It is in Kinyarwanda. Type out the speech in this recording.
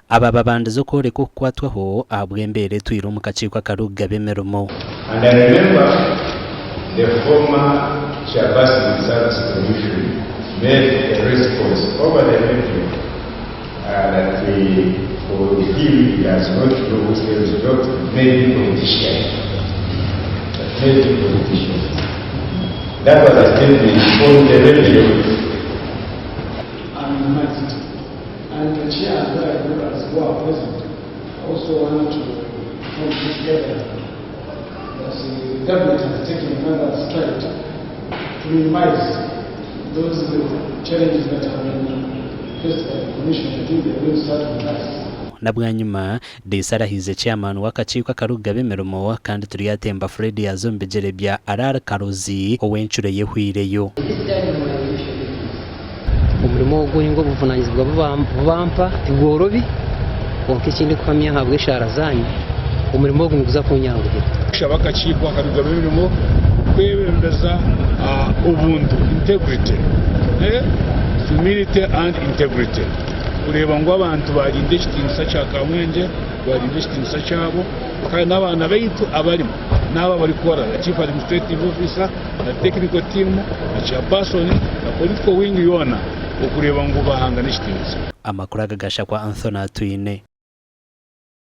aba babandizo kore ko kwatwaho abwembere twiro mu kacikwa karuga bemerumo. And I remember the former chairperson of the Service Commission made a response over the radio that for him he does not know who says not many politicians. That was a statement on the radio. And the chair as well present also want to come together as the government has taken another stride to minimize those challenges that have been faced by the Commission. I think they will start with us. Na bwanyuma desarahize chairman wakacikwa karuga bemerumo kandi turi yatemba Fred yazombegere bya arara karozi owencure yehwireyo umurimo wo guhinga buvunanyizwa bubampa igorobi konke kindi kwamya habwe sharazanyi umurimo wo guhinga kunyangugira shabakacikwa karuga bemerumo kwebembeza ubuntu integrity humility and integrity ureba ngo abantu barinde kitinisa cya Kamwenge barinde kitinisa cyabo kandi n'abana baitu abarimo n'aba bari kora chief administrative officer na technical team na chairperson na political wing yona ukureba ngo bahanga n'kitinisa amakuru agagasha kwa Anthony Atwine.